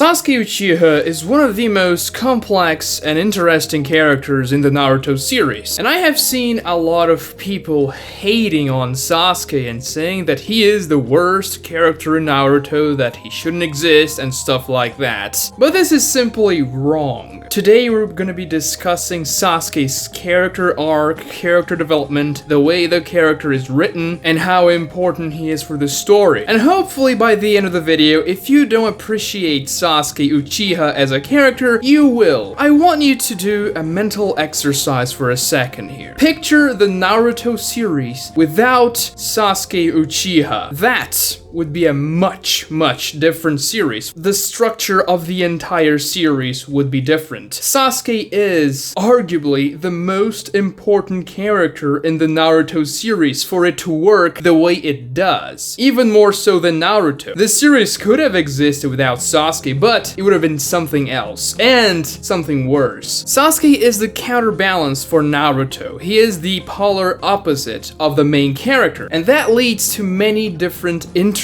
Sasuke Uchiha is one of the most complex and interesting characters in the Naruto series, and I have seen a lot of people hating on Sasuke and saying that he is the worst character in Naruto, that he shouldn't exist and stuff like that. But this is simply wrong. Today we're gonna be discussing Sasuke's character arc, character development, the way the character is written, and how important he is for the story. And hopefully by the end of the video, if you don't appreciate Sasuke Uchiha as a character, you will. I want you to do a mental exercise for a second here. Picture the Naruto series without Sasuke Uchiha. That would be a much different series. The structure of the entire series would be different. Sasuke is arguably the most important character in the Naruto series for it to work the way it does. Even more so than Naruto. This series could have existed without Sasuke, but it would have been something else, and something worse. Sasuke is the counterbalance for Naruto. He is the polar opposite of the main character, and that leads to many different interesting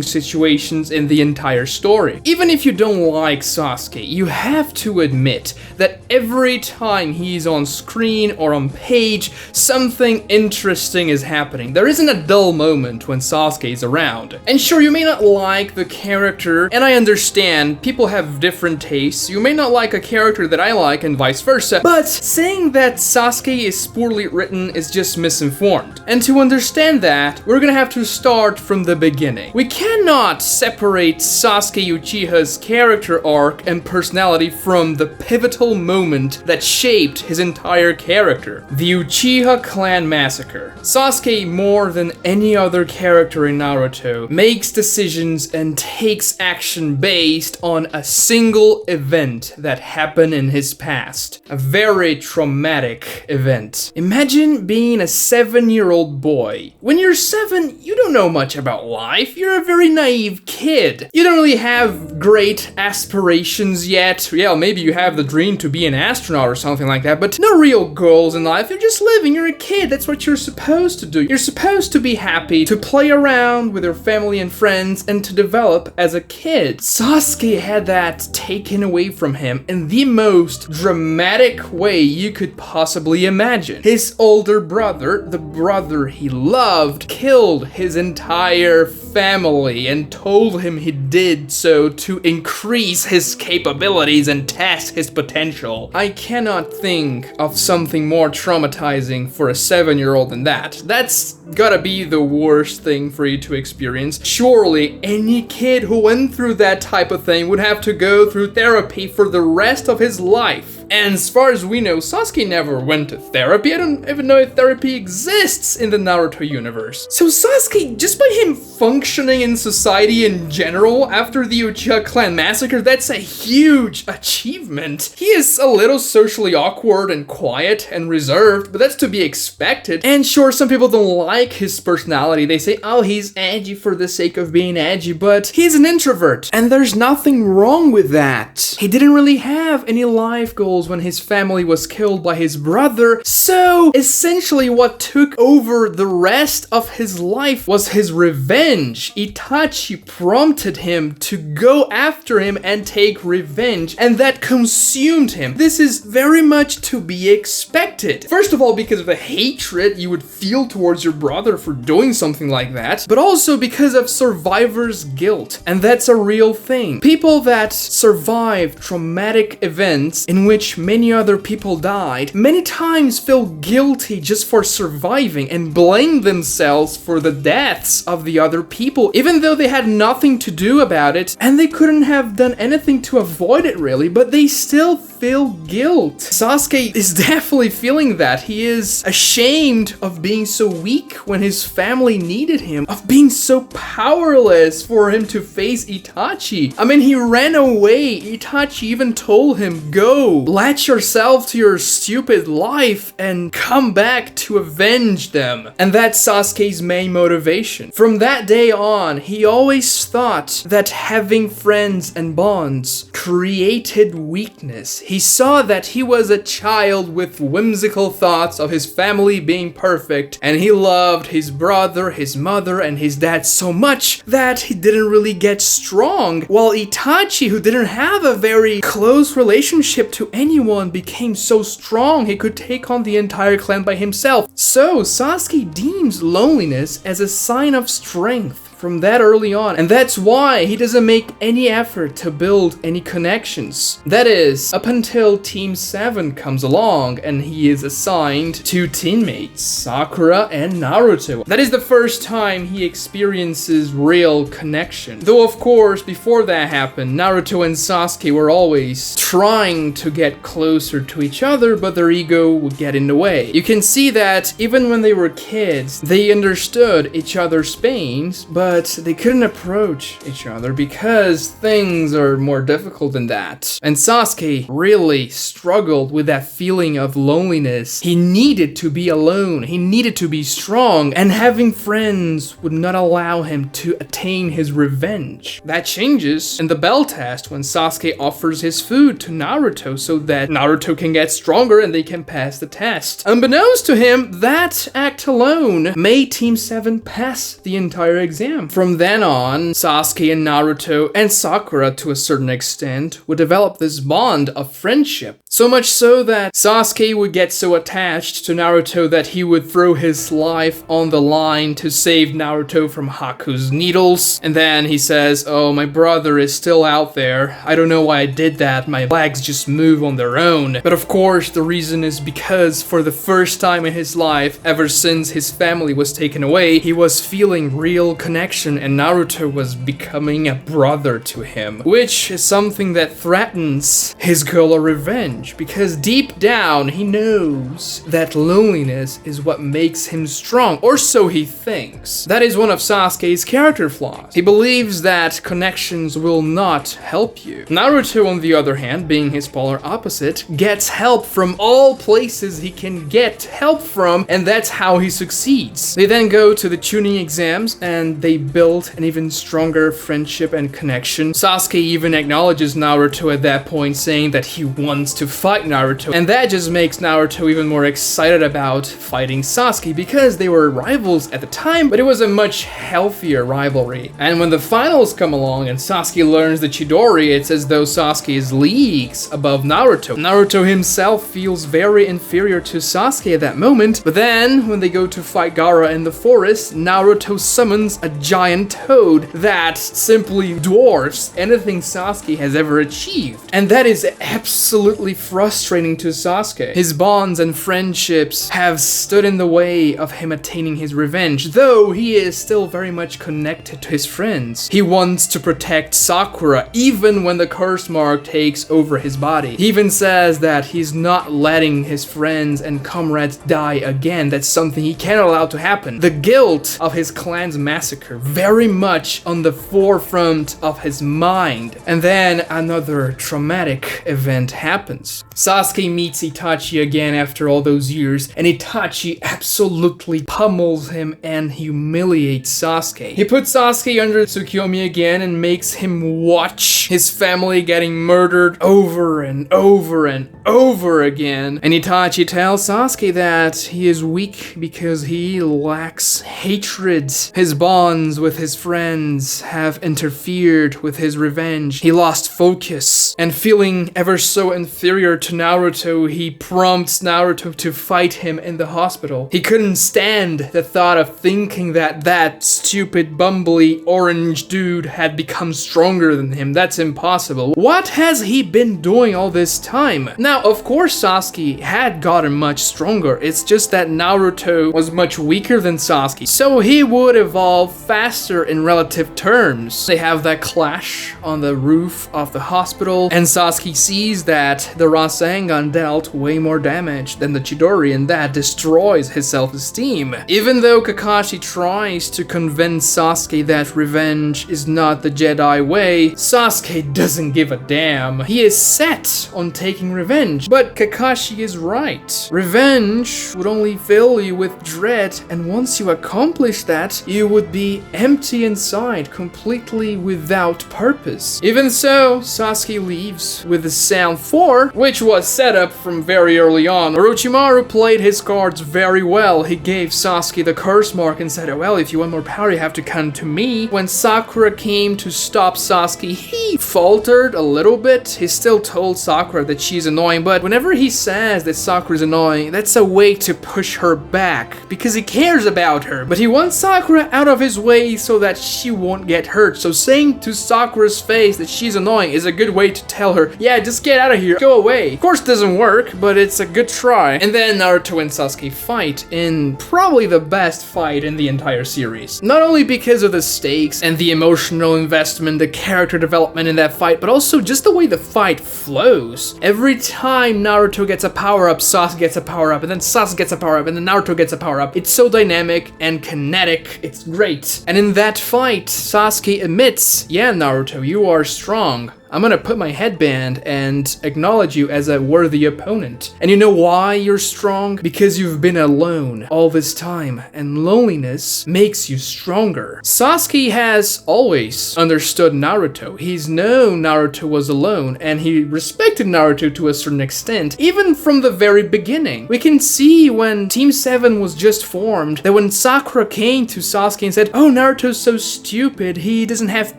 situations in the entire story. Even if you don't like Sasuke, you have to admit that every time he's on screen or on page, something interesting is happening. There isn't a dull moment when Sasuke is around. And sure, you may not like the character, and I understand people have different tastes. You may not like a character that I like and vice versa, but saying that Sasuke is poorly written is just misinformed. And to understand that, we're gonna have to start from the beginning. We cannot separate Sasuke Uchiha's character arc and personality from the pivotal moment that shaped his entire character, the Uchiha clan massacre. Sasuke, more than any other character in Naruto, makes decisions and takes action based on a single event that happened in his past. A very traumatic event. Imagine being a 7-year-old boy. When you're 7, you don't know much about life. You're a very naive kid. You don't really have great aspirations yet. Yeah, maybe you have the dream to be an astronaut or something like that, but no real goals in life. You're just living. You're a kid. That's what you're supposed to do. You're supposed to be happy, to play around with your family and friends, and to develop as a kid. Sasuke had that taken away from him in the most dramatic way you could possibly imagine. His older brother, the brother he loved, killed his entire family and told him he did so to increase his capabilities and test his potential. I cannot think of something more traumatizing for a 7-year-old than that. That's gotta be the worst thing for you to experience. Surely any kid who went through that type of thing would have to go through therapy for the rest of his life. And as far as we know, Sasuke never went to therapy. I don't even know if therapy exists in the Naruto universe. So Sasuke, just by him functioning in society in general after the Uchiha clan massacre, that's a huge achievement. He is a little socially awkward and quiet and reserved, but that's to be expected. And sure, some people don't like his personality. They say, oh, he's edgy for the sake of being edgy, but he's an introvert, and there's nothing wrong with that. He didn't really have any life goals when his family was killed by his brother, so essentially what took over the rest of his life was his revenge. Itachi prompted him to go after him and take revenge, and that consumed him. This is very much to be expected. First of all, because of the hatred you would feel towards your brother for doing something like that, but also because of survivor's guilt, and that's a real thing. People that survive traumatic events in which many other people died many times feel guilty just for surviving and blame themselves for the deaths of the other people, even though they had nothing to do about it and they couldn't have done anything to avoid it really, but they still feel guilt. Sasuke is definitely feeling that. He is ashamed of being so weak when his family needed him, of being so powerless for him to face Itachi. I mean, he ran away. Itachi even told him, go, latch yourself to your stupid life and come back to avenge them. And that's Sasuke's main motivation. From that day on, he always thought that having friends and bonds created weakness. He saw that he was a child with whimsical thoughts of his family being perfect, and he loved his brother, his mother, and his dad so much that he didn't really get strong, while Itachi, who didn't have a very close relationship to anyone, became so strong he could take on the entire clan by himself. So Sasuke deems loneliness as a sign of strength from that early on, and that's why he doesn't make any effort to build any connections. That is, up until Team 7 comes along and he is assigned two teammates, Sakura and Naruto. That is the first time he experiences real connection. Though of course, before that happened, Naruto and Sasuke were always trying to get closer to each other, but their ego would get in the way. You can see that even when they were kids, they understood each other's pains, but they couldn't approach each other because things are more difficult than that. And Sasuke really struggled with that feeling of loneliness. He needed to be alone, he needed to be strong, and having friends would not allow him to attain his revenge. That changes in the bell test when Sasuke offers his food to Naruto so that Naruto can get stronger and they can pass the test. Unbeknownst to him, that act alone made Team 7 pass the entire exam. From then on, Sasuke and Naruto, and Sakura to a certain extent, would develop this bond of friendship. So much so that Sasuke would get so attached to Naruto that he would throw his life on the line to save Naruto from Haku's needles. And then he says, "Oh, my brother is still out there. I don't know why I did that. My legs just move on their own." But of course, the reason is because for the first time in his life, ever since his family was taken away, he was feeling real connection, and Naruto was becoming a brother to him, which is something that threatens his goal of revenge, because deep down he knows that loneliness is what makes him strong, or so he thinks. That is one of Sasuke's character flaws. He believes that connections will not help you. Naruto, on the other hand, being his polar opposite, gets help from all places he can get help from, and that's how he succeeds. They then go to the tuning exams and they build an even stronger friendship and connection. Sasuke even acknowledges Naruto at that point, saying that he wants to fight Naruto, and that just makes Naruto even more excited about fighting Sasuke, because they were rivals at the time, but it was a much healthier rivalry. And when the finals come along and Sasuke learns the Chidori, it's as though Sasuke is leagues above Naruto. Naruto himself feels very inferior to Sasuke at that moment, but then when they go to fight Gaara in the forest, Naruto summons a giant toad that simply dwarfs anything Sasuke has ever achieved. And that is absolutely frustrating to Sasuke. His bonds and friendships have stood in the way of him attaining his revenge, though he is still very much connected to his friends. He wants to protect Sakura even when the curse mark takes over his body. He even says that he's not letting his friends and comrades die again. That's something he can't allow to happen. The guilt of his clan's massacre very much on the forefront of his mind. And then another traumatic event happens. Sasuke meets Itachi again after all those years, and Itachi absolutely pummels him and humiliates Sasuke. He puts Sasuke under Tsukuyomi again and makes him watch his family getting murdered over and over and over again. And Itachi tells Sasuke that he is weak because he lacks hatred. His bonds with his friends have interfered with his revenge. He lost focus, and feeling ever so inferior to Naruto, he prompts Naruto to fight him in the hospital. He couldn't stand the thought of thinking that that stupid bumbly orange dude had become stronger than him. That's impossible. What has he been doing all this time? Now, of course, Sasuke had gotten much stronger. It's just that Naruto was much weaker than Sasuke, so he would evolve faster in relative terms. They have that clash on the roof of the hospital, and Sasuke sees that the Rasengan dealt way more damage than the Chidori, and that destroys his self-esteem. Even though Kakashi tries to convince Sasuke that revenge is not the Jedi way, Sasuke doesn't give a damn. He is set on taking revenge, but Kakashi is right. Revenge would only fill you with dread, and once you accomplish that, you would be empty inside, completely without purpose. Even so, Sasuke leaves with the Sound 4, which was set up from very early on. Orochimaru played his cards very well. He gave Sasuke the curse mark and said, oh well, if you want more power, you have to come to me. When Sakura came to stop Sasuke, he faltered a little bit. He still told Sakura that she's annoying, but whenever he says that Sakura's annoying, that's a way to push her back, because he cares about her, but he wants Sakura out of his way so that she won't get hurt. So saying to Sakura's face that she's annoying is a good way to tell her, yeah, just get out of here, go away. Of course it doesn't work, but it's a good try. And then Naruto and Sasuke fight in probably the best fight in the entire series. Not only because of the stakes and the emotional investment, the character development in that fight, but also just the way the fight flows. Every time Naruto gets a power-up, Sasuke gets a power-up, and then Sasuke gets a power-up, and then Naruto gets a power-up. It's so dynamic and kinetic, it's great. And in that fight, Sasuke admits, yeah, Naruto, you are strong. I'm gonna put my headband and acknowledge you as a worthy opponent. And you know why you're strong? Because you've been alone all this time, and loneliness makes you stronger. Sasuke has always understood Naruto. He's known Naruto was alone, and he respected Naruto to a certain extent, even from the very beginning. We can see when Team 7 was just formed, that when Sakura came to Sasuke and said, oh, Naruto's so stupid, he doesn't have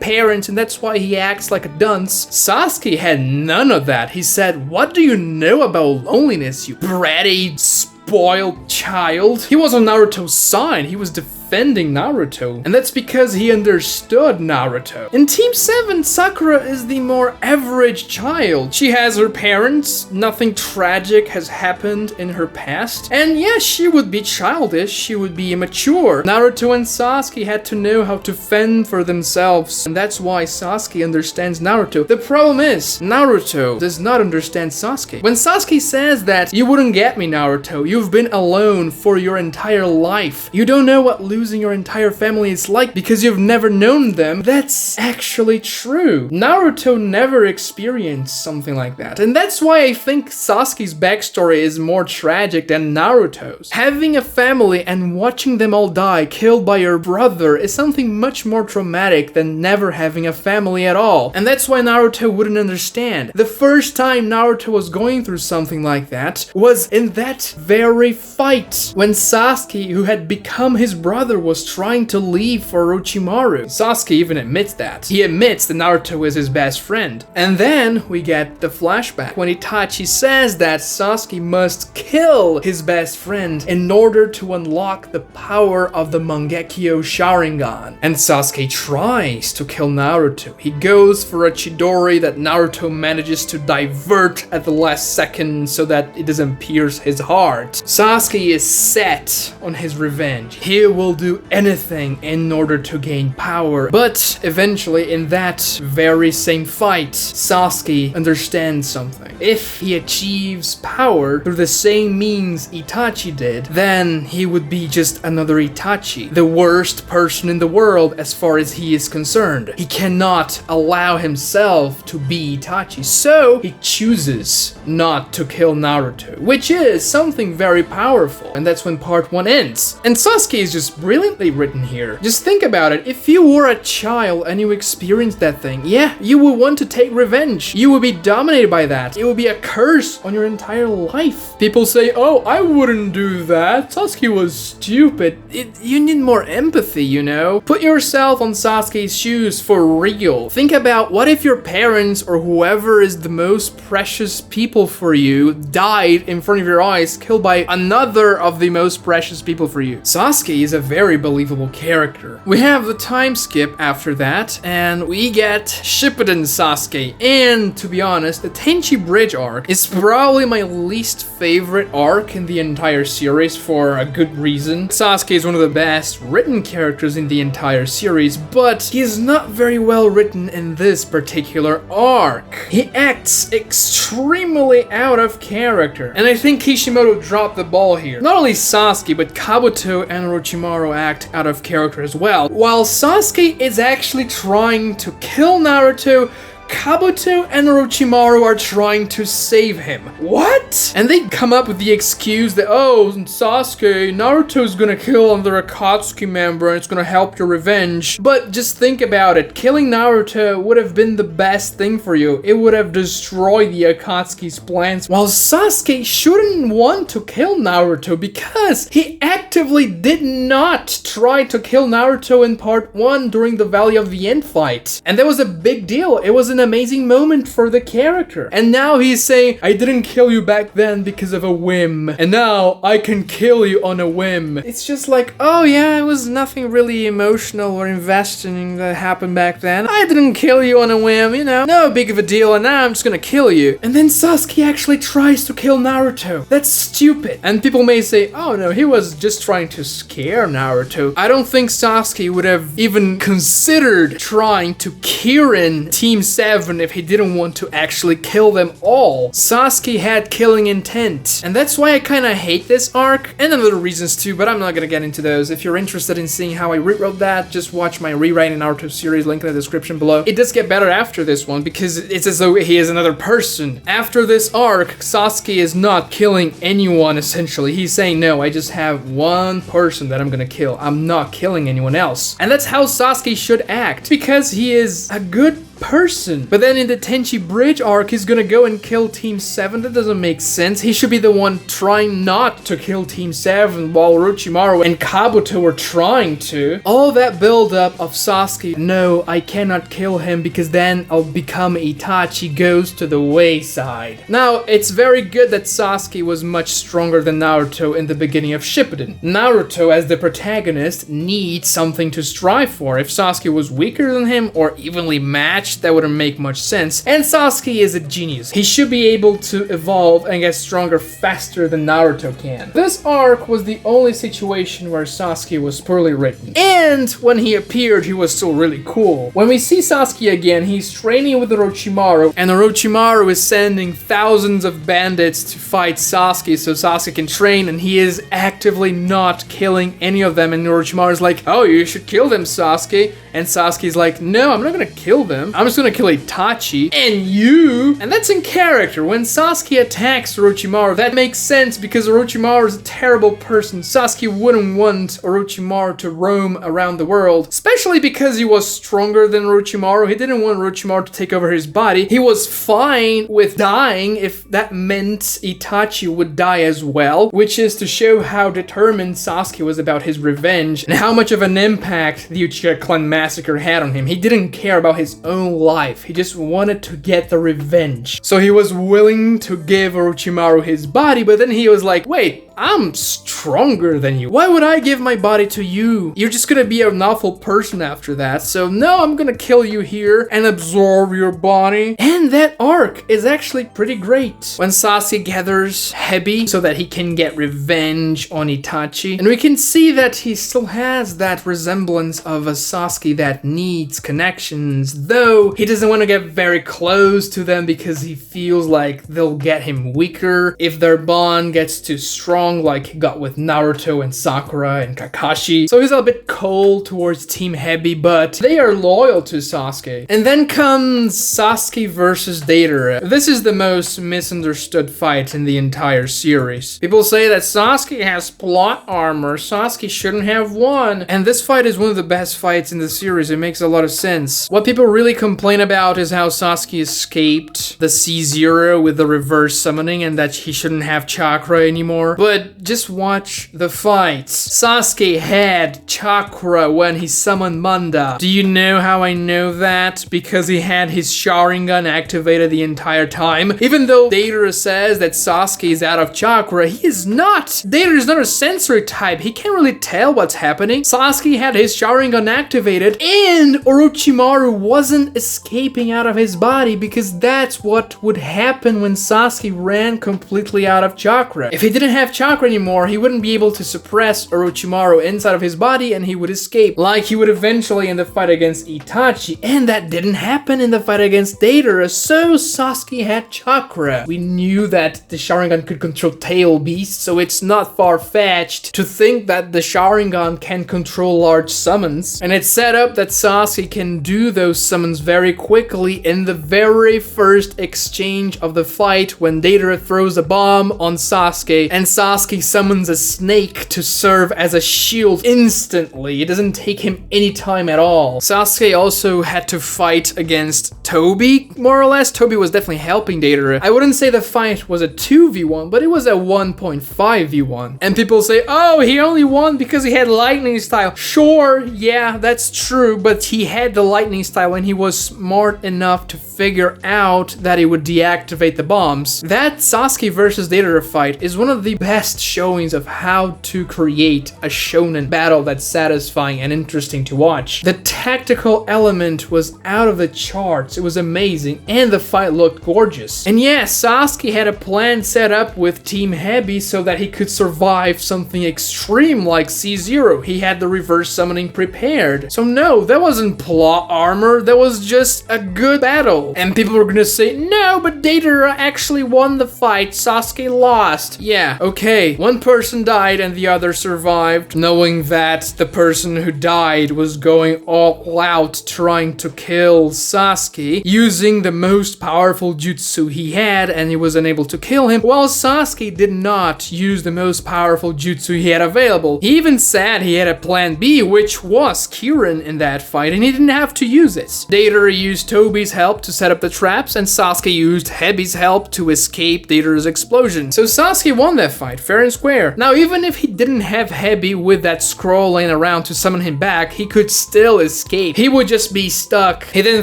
parents, and that's why he acts like a dunce. Sasuke had none of that. He said, what do you know about loneliness, you bratty, spoiled child? He was on Naruto's side. He was defending Naruto, and that's because he understood Naruto. In Team 7, Sakura is the more average child. She has her parents, nothing tragic has happened in her past, and yes, she would be childish, she would be immature. Naruto and Sasuke had to know how to fend for themselves, and that's why Sasuke understands Naruto. The problem is, Naruto does not understand Sasuke. When Sasuke says that, you wouldn't get me, Naruto, you've been alone for your entire life. You don't know what losing your entire family is like because you've never known them. That's actually true. Naruto never experienced something like that. And that's why I think Sasuke's backstory is more tragic than Naruto's. Having a family and watching them all die, killed by your brother, is something much more traumatic than never having a family at all. And that's why Naruto wouldn't understand. The first time Naruto was going through something like that was in that very fight when Sasuke, who had become his brother, was trying to leave for Orochimaru. Sasuke even admits that. He admits that Naruto is his best friend. And then we get the flashback when Itachi says that Sasuke must kill his best friend in order to unlock the power of the Mangekyo Sharingan. And Sasuke tries to kill Naruto. He goes for a Chidori that Naruto manages to divert at the last second so that it doesn't pierce his heart. Sasuke is set on his revenge. He will do anything in order to gain power. But eventually, in that very same fight, Sasuke understands something. If he achieves power through the same means Itachi did, then he would be just another Itachi, the worst person in the world as far as he is concerned. He cannot allow himself to be Itachi, so he chooses not to kill Naruto, which is something very powerful. And that's when part 1 ends. And Sasuke is just brilliantly written here. Just think about it. If you were a child and you experienced that thing, yeah, you would want to take revenge. You would be dominated by that. It would be a curse on your entire life. People say, oh, I wouldn't do that. Sasuke was stupid. You need more empathy, you know? Put yourself on Sasuke's shoes for real. Think about what if your parents or whoever is the most precious people for you died in front of your eyes, killed by another of the most precious people for you. Sasuke is a very believable character. We have the time skip after that, and we get Shippuden Sasuke. And to be honest, the Tenchi Bridge arc is probably my least favorite arc in the entire series for a good reason. Sasuke is one of the best written characters in the entire series, but he is not very well written in this particular arc. He acts extremely out of character, and I think Kishimoto dropped the ball here. Not only Sasuke, but Kabuto and Orochimaru act out of character as well. While Sasuke is actually trying to kill Naruto, Kabuto and Orochimaru are trying to save him. What? And they come up with the excuse that, oh, Sasuke, Naruto's gonna kill another Akatsuki member and it's gonna help your revenge. But just think about it. Killing Naruto would have been the best thing for you. It would have destroyed the Akatsuki's plans. While Sasuke shouldn't want to kill Naruto because he actively did not try to kill Naruto in part 1 during the Valley of the End fight. And that was a big deal. It was an amazing moment for the character. And now he's saying, I didn't kill you back then because of a whim. And now I can kill you on a whim. It's just like, oh yeah, it was nothing really emotional or investing that happened back then. I didn't kill you on a whim, you know, no big of a deal, and now I'm just gonna kill you. And then Sasuke actually tries to kill Naruto. That's stupid. And people may say, oh no, he was just trying to scare Naruto. I don't think Sasuke would have even considered trying to Kirin Team 7 if he didn't want to actually kill them all. Sasuke had killing intent. And that's why I kind of hate this arc, and other reasons too, but I'm not gonna get into those. If you're interested in seeing how I rewrote that, just watch my rewriting Naruto series, link in the description below. It does get better after this one, because it's as though he is another person. After this arc, Sasuke is not killing anyone, essentially. He's saying, no, I just have one person that I'm gonna kill. I'm not killing anyone else. And that's how Sasuke should act, because he is a good person. But then in the Tenchi Bridge arc, he's gonna go and kill Team 7. That doesn't make sense. He should be the one trying not to kill Team 7 while Orochimaru and Kabuto were trying to. All that build-up of Sasuke, no, I cannot kill him because then I'll become Itachi, goes to the wayside. Now, it's very good that Sasuke was much stronger than Naruto in the beginning of Shippuden. Naruto, as the protagonist, needs something to strive for. If Sasuke was weaker than him or evenly matched, that wouldn't make much sense. And Sasuke is a genius. He should be able to evolve and get stronger faster than Naruto can. This arc was the only situation where Sasuke was poorly written. And when he appeared, he was still really cool. When we see Sasuke again, he's training with Orochimaru, and Orochimaru is sending thousands of bandits to fight Sasuke so Sasuke can train, and he is actively not killing any of them. And Orochimaru's like, oh, you should kill them, Sasuke. And Sasuke's like, no, I'm not gonna kill them. I'm just gonna kill Itachi and you. And that's in character. When Sasuke attacks Orochimaru, that makes sense because Orochimaru is a terrible person. Sasuke wouldn't want Orochimaru to roam around the world, especially because he was stronger than Orochimaru. He didn't want Orochimaru to take over his body. He was fine with dying if that meant Itachi would die as well, which is to show how determined Sasuke was about his revenge and how much of an impact the Uchiha clan massacre had on him. He didn't care about his own life. He just wanted to get the revenge. So he was willing to give Orochimaru his body, but then he was like, wait, I'm stronger than you. Why would I give my body to you? You're just gonna be an awful person after that. So no, I'm gonna kill you here and absorb your body. And that arc is actually pretty great. When Sasuke gathers Hebi so that he can get revenge on Itachi. And we can see that he still has that resemblance of a Sasuke that needs connections, though he doesn't want to get very close to them because he feels like they'll get him weaker if their bond gets too strong, like he got with Naruto and Sakura and Kakashi. So he's a bit cold towards Team Hebi, but they are loyal to Sasuke. And then comes Sasuke versus Deidara. This is the most misunderstood fight in the entire series. People say that Sasuke has plot armor, Sasuke shouldn't have won. And this fight is one of the best fights in the series. It makes a lot of sense. What people really complain about is how Sasuke escaped the C0 with the reverse summoning and that he shouldn't have chakra anymore. But But just watch the fights. Sasuke had chakra when he summoned Manda. Do you know how I know that? Because he had his Sharingan activated the entire time. Even though Deidara says that Sasuke is out of chakra, he is not. Deidara is not a sensory type. He can't really tell what's happening. Sasuke had his Sharingan activated, and Orochimaru wasn't escaping out of his body, because that's what would happen when Sasuke ran completely out of chakra. If he didn't have chakra anymore, he wouldn't be able to suppress Orochimaru inside of his body, and he would escape, like he would eventually in the fight against Itachi. And that didn't happen in the fight against Deidara, so Sasuke had chakra. We knew that the Sharingan could control tail beasts, so it's not far-fetched to think that the Sharingan can control large summons. And it's set up that Sasuke can do those summons very quickly in the very first exchange of the fight, when Deidara throws a bomb on Sasuke and Sasuke summons a snake to serve as a shield instantly. It doesn't take him any time at all. Sasuke also had to fight against Toby, more or less. Toby was definitely helping Deidara. I wouldn't say the fight was a 2v1, but it was a 1.5v1. And people say, oh, he only won because he had lightning style. Sure, yeah, that's true, but he had the lightning style and he was smart enough to figure out that he would deactivate the bombs. That Sasuke versus Deidara fight is one of the best showings of how to create a shonen battle that's satisfying and interesting to watch. The tactical element was out of the charts. It was amazing, and the fight looked gorgeous. And yeah, Sasuke had a plan set up with Team Heavy so that he could survive something extreme like C0. He had the reverse summoning prepared. So no, that wasn't plot armor, that was just a good battle. And people were gonna say, no, but Deidara actually won the fight, Sasuke lost. Yeah, okay, one person died and the other survived, knowing that the person who died was going all out trying to kill Sasuke, using the most powerful jutsu he had, and he was unable to kill him, while Sasuke did not use the most powerful jutsu he had available. He even said he had a plan B, which was Kirin in that fight, and he didn't have to use it. Deidara used Toby's help to set up the traps, and Sasuke used Hebi's help to escape Deidara's explosion. So Sasuke won that fight, fair and square. Now, even if he didn't have Hebi with that scroll laying around to summon him back, he could still escape. He would just be stuck. He then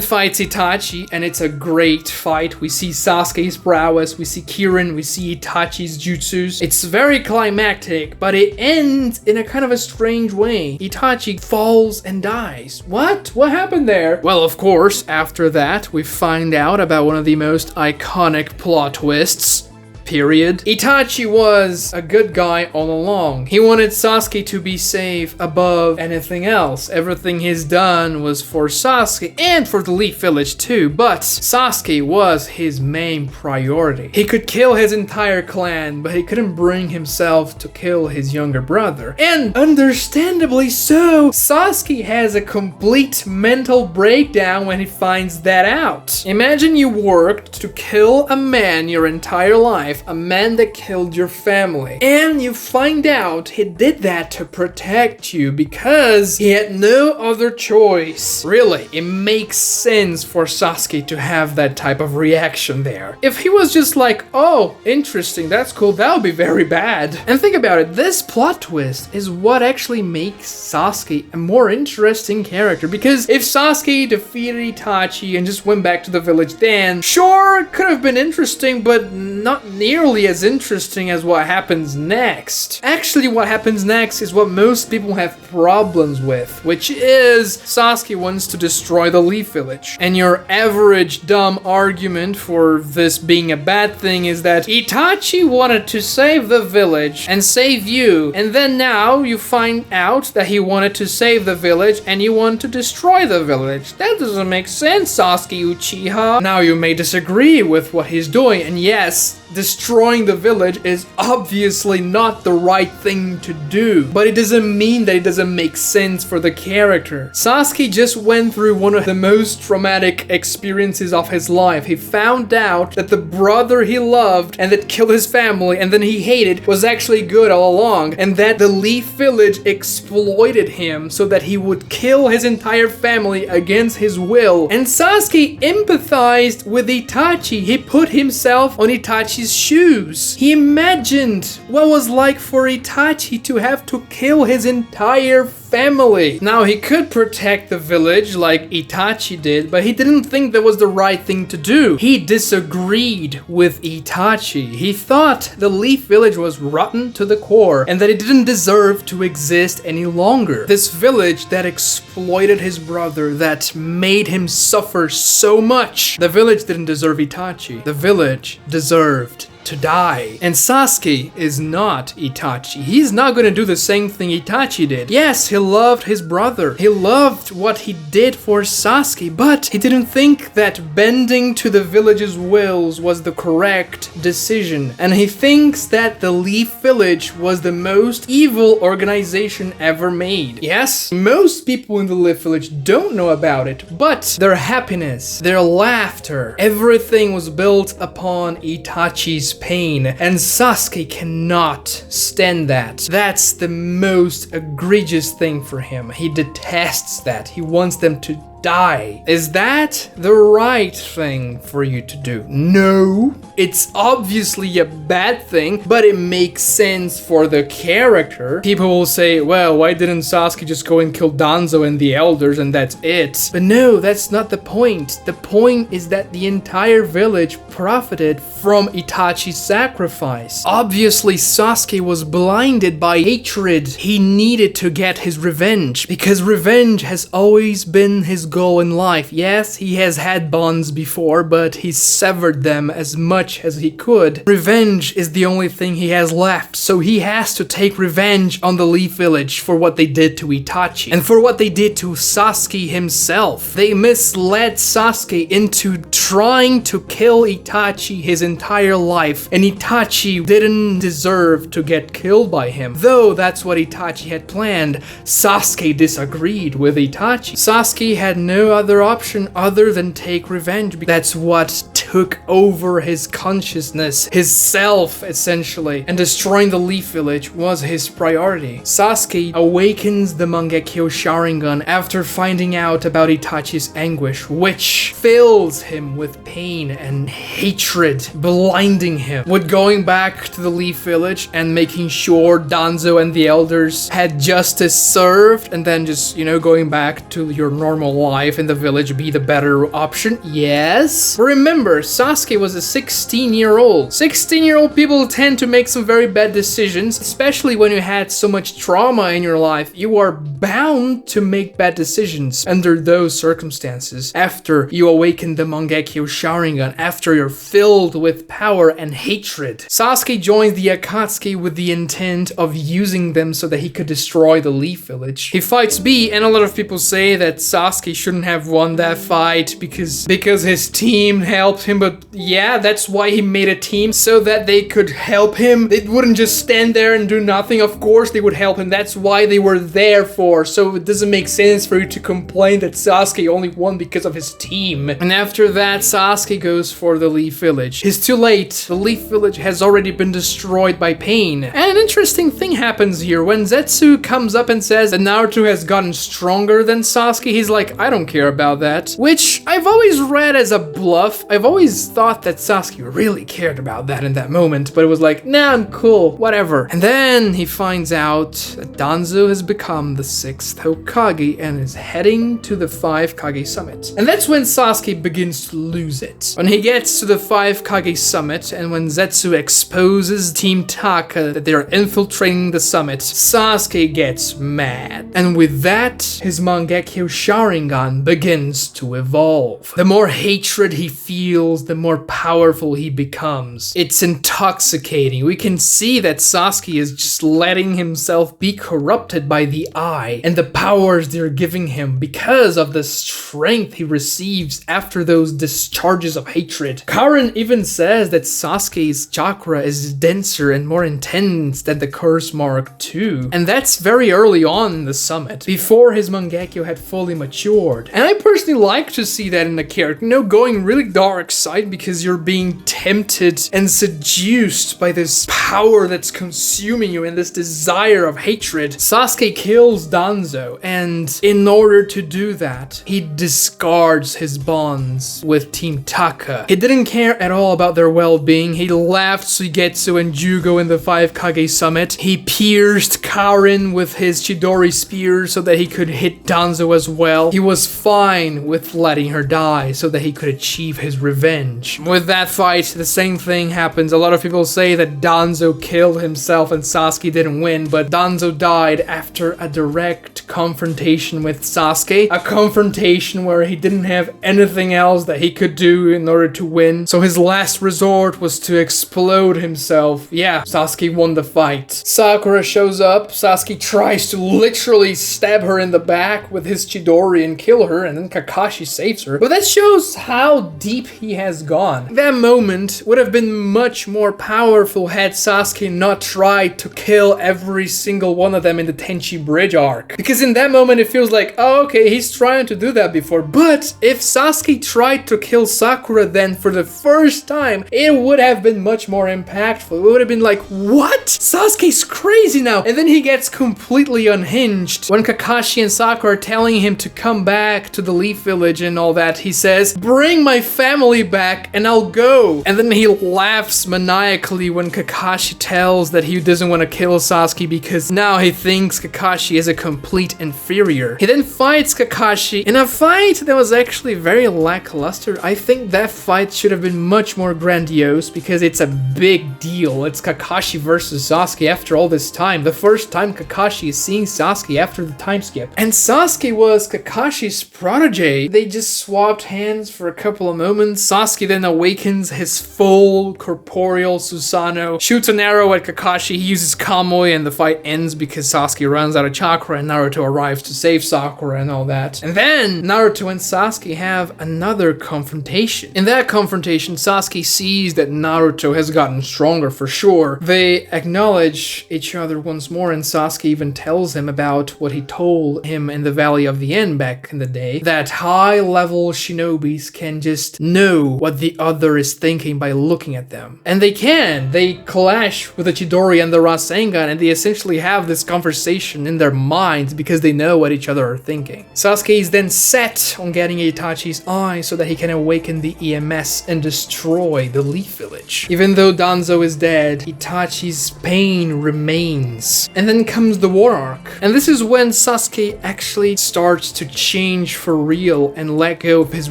fights Itachi, and it's a great fight. We see Sasuke's prowess, we see Kirin, we see Itachi's jutsus. It's very climactic, but it ends in a kind of a strange way. Itachi falls and dies. What? What happened there? Well, of course, after that, we find out about one of the most iconic plot twists. Period. Itachi was a good guy all along. He wanted Sasuke to be safe above anything else. Everything he's done was for Sasuke and for the Leaf Village too, but Sasuke was his main priority. He could kill his entire clan, but he couldn't bring himself to kill his younger brother. And understandably so, Sasuke has a complete mental breakdown when he finds that out. Imagine you worked to kill a man your entire life, a man that killed your family, and you find out he did that to protect you because he had no other choice. Really, it makes sense for Sasuke to have that type of reaction there. If he was just like, oh, interesting, that's cool, that would be very bad. And think about it, this plot twist is what actually makes Sasuke a more interesting character, because if Sasuke defeated Itachi and just went back to the village, then sure, it could have been interesting, but not nearly as interesting as what happens next. Actually, what happens next is what most people have problems with, which is Sasuke wants to destroy the Leaf Village. And your average dumb argument for this being a bad thing is that Itachi wanted to save the village and save you, and then now you find out that he wanted to save the village and you want to destroy the village. That doesn't make sense, Sasuke Uchiha. Now you may disagree with what he's doing, and yes, destroying the village is obviously not the right thing to do, but it doesn't mean that it doesn't make sense for the character. Sasuke just went through one of the most traumatic experiences of his life. He found out that the brother he loved and that killed his family and then he hated was actually good all along, and that the Leaf Village exploited him so that he would kill his entire family against his will. And Sasuke empathized with Itachi. He put himself on Itachi's shoes. He imagined what it was like for Itachi to have to kill his entire family. Now, he could protect the village like Itachi did, but he didn't think that was the right thing to do. He disagreed with Itachi. He thought the Leaf Village was rotten to the core and that it didn't deserve to exist any longer. This village that exploited his brother, that made him suffer so much. The village didn't deserve Itachi. The village deserved to die. And Sasuke is not Itachi. He's not gonna do the same thing Itachi did. Yes, he loved his brother. He loved what he did for Sasuke, but he didn't think that bending to the village's wills was the correct decision. And he thinks that the Leaf Village was the most evil organization ever made. Yes, most people in the Leaf Village don't know about it, but their happiness, their laughter, everything was built upon Itachi's pain, and Sasuke cannot stand that. That's the most egregious thing for him. He detests that. He wants them to die. Is that the right thing for you to do? No. It's obviously a bad thing, but it makes sense for the character. People will say, well, why didn't Sasuke just go and kill Danzo and the elders and that's it? But no, that's not the point. The point is that the entire village profited from Itachi's sacrifice. Obviously, Sasuke was blinded by hatred. He needed to get his revenge, because revenge has always been his goal in life. Yes, he has had bonds before, but he severed them as much as he could. Revenge is the only thing he has left, so he has to take revenge on the Leaf Village for what they did to Itachi, and for what they did to Sasuke himself. They misled Sasuke into trying to kill Itachi his entire life, and Itachi didn't deserve to get killed by him. Though that's what Itachi had planned, Sasuke disagreed with Itachi. Sasuke had no other option other than take revenge. That's what took over his consciousness, his self essentially, and destroying the Leaf Village was his priority. Sasuke awakens the Mangekyo Sharingan after finding out about Itachi's anguish, which fills him with pain and hatred, blinding him. With going back to the Leaf Village and making sure Danzo and the elders had justice served, and then just, going back to your normal life in the village be the better option? Yes. Remember, Sasuke was a 16-year-old. 16-year-old people tend to make some very bad decisions, especially when you had so much trauma in your life. You are bound to make bad decisions under those circumstances. After you awaken the Mangekyo Sharingan, after you're filled with power and hatred. Sasuke joins the Akatsuki with the intent of using them so that he could destroy the Leaf Village. He fights B, and a lot of people say that Sasuke shouldn't have won that fight because his team helped him, but yeah, that's why he made a team, so that they could help him. They wouldn't just stand there and do nothing. Of course they would help him. That's why they were there for. So it doesn't make sense for you to complain that Sasuke only won because of his team. And after that, Sasuke goes for the Leaf Village. He's too late. The Leaf Village has already been destroyed by pain. And an interesting thing happens here. When Zetsu comes up and says that Naruto has gotten stronger than Sasuke, he's like, I don't care about that. Which I've always read as a bluff. I've always thought that Sasuke really cared about that in that moment, but it was like, nah, I'm cool, whatever. And then he finds out that Danzo has become the 6th Hokage and is heading to the 5 Kage Summit. And that's when Sasuke begins to lose it. When he gets to the 5 Kage Summit, and when Zetsu exposes Team Taka that they are infiltrating the summit, Sasuke gets mad. And with that, his Mangekyo Sharingan begins to evolve. The more hatred he feels, the more powerful he becomes. It's intoxicating. We can see that Sasuke is just letting himself be corrupted by the eye and the powers they're giving him because of the strength he receives after those discharges of hatred. Karen even says that Sasuke's chakra is denser and more intense than the Curse Mark II. And that's very early on in the summit, before his Mangekyo had fully matured. And I personally like to see that in the character, going really dark, side because you're being tempted and seduced by this power that's consuming you and this desire of hatred. Sasuke kills Danzo, and in order to do that, he discards his bonds with Team Taka. He didn't care at all about their well-being. He left Suigetsu and Jugo in the 5 Kage Summit. He pierced Karin with his Chidori spear so that he could hit Danzo as well. He was fine with letting her die so that he could achieve his revenge. With that fight, the same thing happens. A lot of people say that Danzo killed himself and Sasuke didn't win, but Danzo died after a direct confrontation with Sasuke. A confrontation where he didn't have anything else that he could do in order to win. So his last resort was to explode himself. Yeah, Sasuke won the fight. Sakura shows up. Sasuke tries to literally stab her in the back with his Chidori and kill her, and then Kakashi saves her. But that shows how deep he has gone. That moment would have been much more powerful had Sasuke not tried to kill every single one of them in the Tenchi Bridge arc. Because in that moment it feels like, oh, okay, he's trying to do that before. But if Sasuke tried to kill Sakura then for the first time, it would have been much more impactful. It would have been like, what? Sasuke's crazy now. And then he gets completely unhinged. When Kakashi and Sakura are telling him to come back to the Leaf Village and all that, he says, bring my family back and I'll go. And then he laughs maniacally when Kakashi tells that he doesn't want to kill Sasuke because now he thinks Kakashi is a complete inferior. He then fights Kakashi in a fight that was actually very lackluster. I think that fight should have been much more grandiose because it's a big deal. It's Kakashi versus Sasuke after all this time. The first time Kakashi is seeing Sasuke after the time skip. And Sasuke was Kakashi's protege. They just swapped hands for a couple of moments. Sasuke then awakens his full corporeal Susanoo, shoots an arrow at Kakashi, he uses Kamui, and the fight ends because Sasuke runs out of chakra and Naruto arrives to save Sakura and all that. And then Naruto and Sasuke have another confrontation. In that confrontation, Sasuke sees that Naruto has gotten stronger for sure. They acknowledge each other once more, and Sasuke even tells him about what he told him in the Valley of the End back in the day, that high-level shinobis can just know what the other is thinking by looking at them. And they can. They clash with the Chidori and the Rasengan, and they essentially have this conversation in their minds because they know what each other are thinking. Sasuke is then set on getting Itachi's eye so that he can awaken the EMS and destroy the Leaf Village. Even though Danzo is dead, Itachi's pain remains. And then comes the war arc. And this is when Sasuke actually starts to change for real and let go of his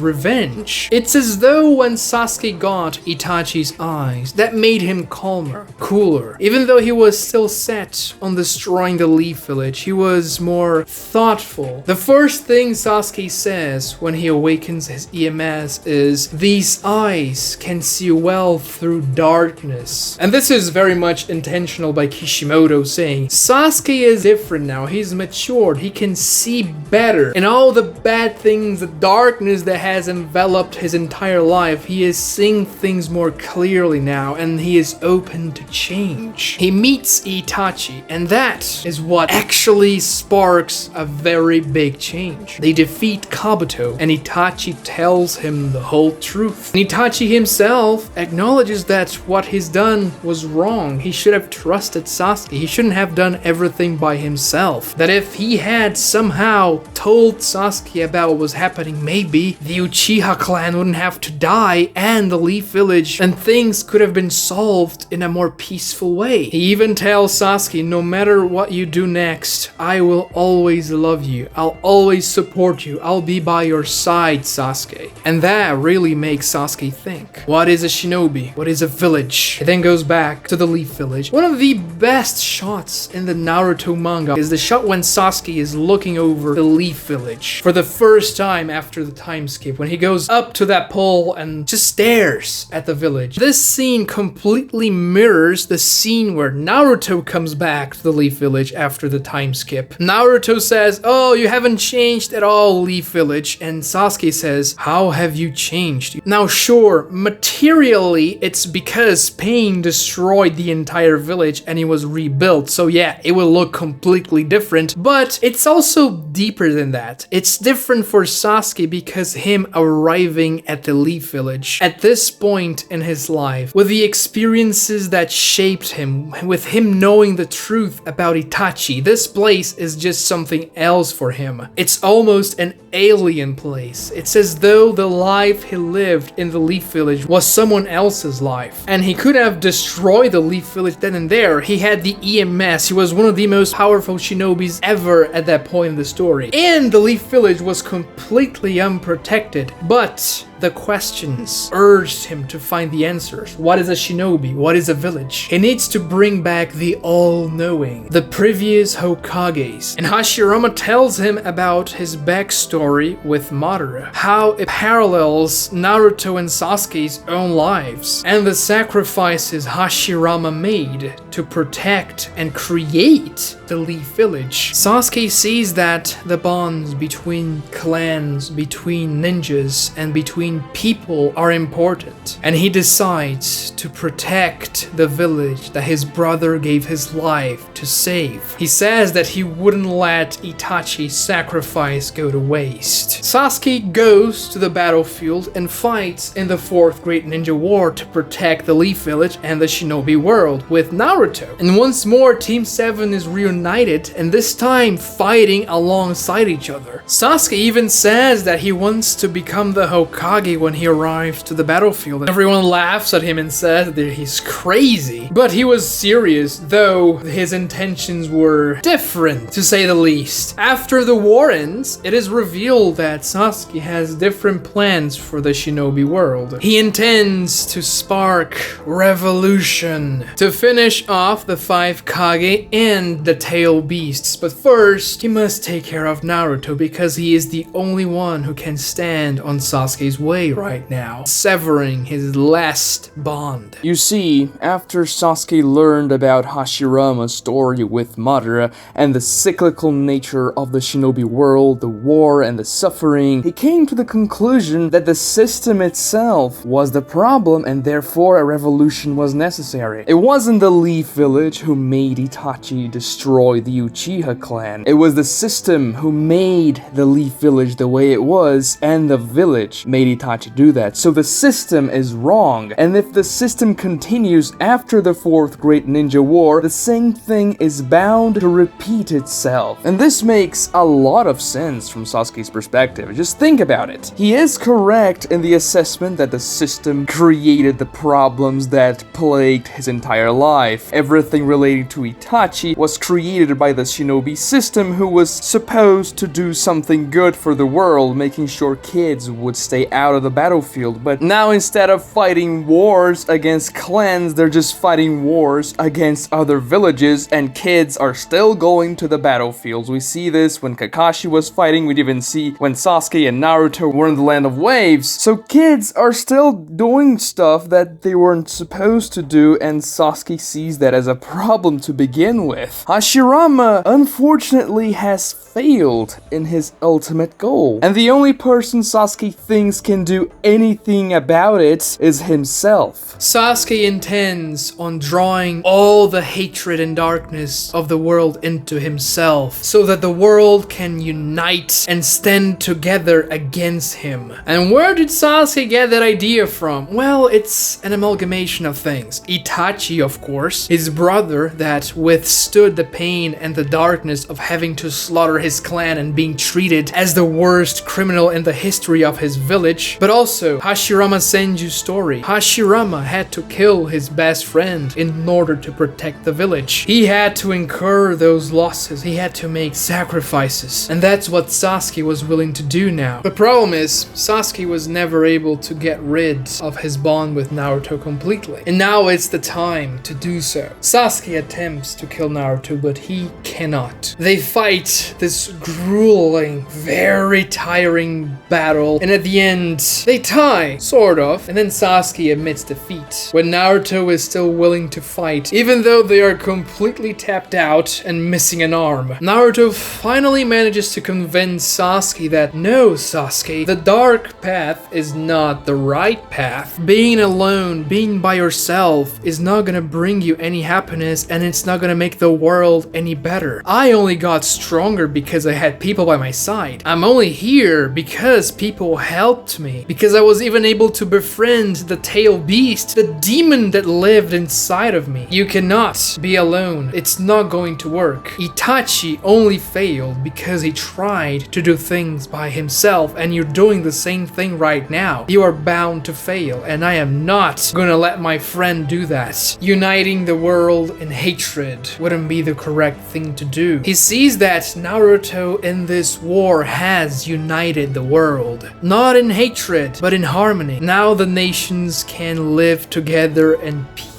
revenge. It's as though when Sasuke got Itachi's eyes, that made him calmer, cooler. Even though he was still set on destroying the Leaf Village, he was more thoughtful. The first thing Sasuke says when he awakens his EMS is, "These eyes can see well through darkness." And this is very much intentional by Kishimoto, saying, Sasuke is different now, he's matured, he can see better. And all the bad things, the darkness that has enveloped his entire life, he is seeing things more clearly now, and he is open to change. He meets Itachi, and that is what actually sparks a very big change. They defeat Kabuto, and Itachi tells him the whole truth. And Itachi himself acknowledges that what he's done was wrong. He should have trusted Sasuke. He shouldn't have done everything by himself. That if he had somehow told Sasuke about what was happening, maybe the Uchiha clan wouldn't have to die and the Leaf Village, and things could have been solved in a more peaceful way. He even tells Sasuke, no matter what you do next, I will always love you. I'll always support you. I'll be by your side, Sasuke. And that really makes Sasuke think. What is a shinobi? What is a village? It then goes back to the Leaf Village. One of the best shots in the Naruto manga is the shot when Sasuke is looking over the Leaf Village for the first time after the time skip, when he goes up to that pole and just stares at the village. This scene completely mirrors the scene where Naruto comes back to the Leaf Village after the time skip. Naruto says, "Oh, you haven't changed at all, Leaf Village," and Sasuke says, "How have you changed?" Now sure, materially it's because pain destroyed the entire village and it was rebuilt, so yeah, it will look completely different, but it's also deeper than that. It's different for Sasuke because him arriving at the Leaf Leaf Village. At this point in his life, with the experiences that shaped him, with him knowing the truth about Itachi, this place is just something else for him. It's almost an alien place. It's as though the life he lived in the Leaf Village was someone else's life. And he could have destroyed the Leaf Village then and there. He had the EMS. He was one of the most powerful shinobis ever at that point in the story. And the Leaf Village was completely unprotected. But the questions urged him to find the answers. What is a shinobi? What is a village? He needs to bring back the all-knowing, the previous Hokages. And Hashirama tells him about his backstory with Madara, how it parallels Naruto and Sasuke's own lives, and the sacrifices Hashirama made to protect and create the Leaf Village. Sasuke sees that the bonds between clans, between ninjas, and between people are important, and he decides to protect the village that his brother gave his life to save. He says that he wouldn't let Itachi's sacrifice go to waste. Sasuke goes to the battlefield and fights in the 4th Great Ninja War to protect the Leaf Village and the shinobi world with Naruto. And once more, Team 7 is reunited, and this time fighting alongside each other. Sasuke even says that he wants to become the Hokage when he arrives to the battlefield. Everyone laughs at him and says that he's crazy. But he was serious, though his intentions were different, to say the least. After the war ends, it is revealed that Sasuke has different plans for the shinobi world. He intends to spark revolution, to finish off the 5 Kage and the Tail Beasts. But first, he must take care of Naruto because he is the only one who can stand on Sasuke's way right now, severing his last bond. You see, after Sasuke learned about Hashirama's story with Madara and the cyclical nature of the shinobi world, the war and the suffering, he came to the conclusion that the system itself was the problem and therefore a revolution was necessary. It wasn't the Leaf Village who made Itachi destroy the Uchiha clan. It was the system who made the Leaf Village the way it was, and the village made Itachi do that. So the system is wrong, and if the system continues after the 4th Great Ninja War, the same thing is bound to repeat itself. And this makes a lot of sense from Sasuke's perspective. Just think about it. He is correct in the assessment that the system created the problems that plagued his entire life. Everything relating to Itachi was created by the shinobi system, who was supposed to do something good for the world, making sure kids would stay out of the battlefield. But now, instead of fighting wars against clans, they're just fighting wars against other villages, and kids are still going to the battlefields. We see this when Kakashi was fighting. We'd even see when Sasuke and Naruto were in the Land of Waves. So kids are still doing stuff that they weren't supposed to do, and Sasuke sees that as a problem to begin with. Hashirama, unfortunately, has failed in his ultimate goal, and the only person Sasuke thinks can do anything about it is himself. Sasuke intends on drawing all the hatred and darkness of the world into himself, so that the world can unite and stand together against him. And where did Sasuke get that idea from? Well, it's an amalgamation of things. Itachi, of course, his brother that withstood the pain and the darkness of having to slaughter his clan and being treated as the worst criminal in the history of his village. But also Hashirama Senju's story. Hashirama had to kill his best friend in order to protect the village. He had to incur those losses. He had to make sacrifices. And that's what Sasuke was willing to do now. The problem is, Sasuke was never able to get rid of his bond with Naruto completely. And now it's the time to do so. Sasuke attempts to kill Naruto, but he cannot. They fight this grueling, very tiring battle, and at the end, they tie, sort of, and then Sasuke admits defeat, when Naruto is still willing to fight, even though they are completely tapped out and missing an arm. Naruto finally manages to convince Sasuke that, no, Sasuke, the dark path is not the right path. Being alone, being by yourself, is not gonna bring you any happiness, and it's not gonna make the world any better. I only got stronger because I had people by my side. I'm only here because people helped me, because I was even able to befriend the tail beast, the demon that lived inside of me. You cannot be alone. It's not going to work. Itachi only failed because he tried to do things by himself, and you're doing the same thing right now. You are bound to fail, and I am not gonna let my friend do that. Uniting the world in hatred wouldn't be the correct thing to do. He sees that Naruto in this war has united the world. Not in hatred, but in harmony. Now the nations can live together in peace.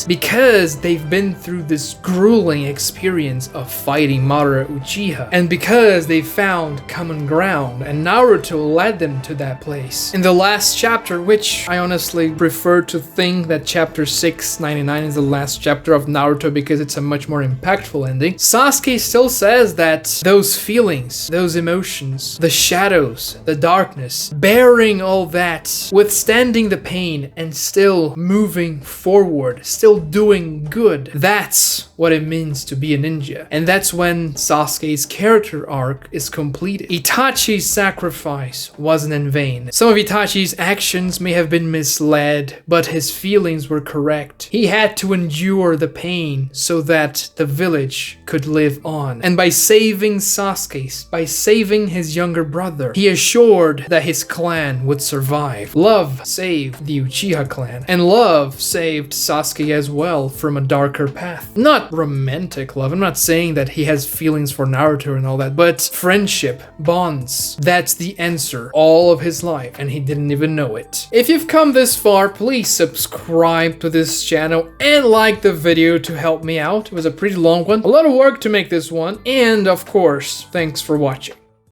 Because they've been through this grueling experience of fighting Madara Uchiha, and because they found common ground, and Naruto led them to that place. In the last chapter, which I honestly prefer to think that chapter 699 is the last chapter of Naruto because it's a much more impactful ending, Sasuke still says that those feelings, those emotions, the shadows, the darkness, bearing all that, withstanding the pain, and still moving forward, still doing good. That's what it means to be a ninja. And that's when Sasuke's character arc is completed. Itachi's sacrifice wasn't in vain. Some of Itachi's actions may have been misled, but his feelings were correct. He had to endure the pain so that the village could live on. And by saving Sasuke, by saving his younger brother, he assured that his clan would survive. Love saved the Uchiha clan, and love saved Sasuke as well from a darker path. Not romantic love. I'm not saying that he has feelings for Naruto and all that, but friendship, bonds. That's the answer all of his life, and he didn't even know it. If you've come this far, please subscribe to this channel and like the video to help me out. It was a pretty long one. A lot of work to make this one, and of course, thanks for watching.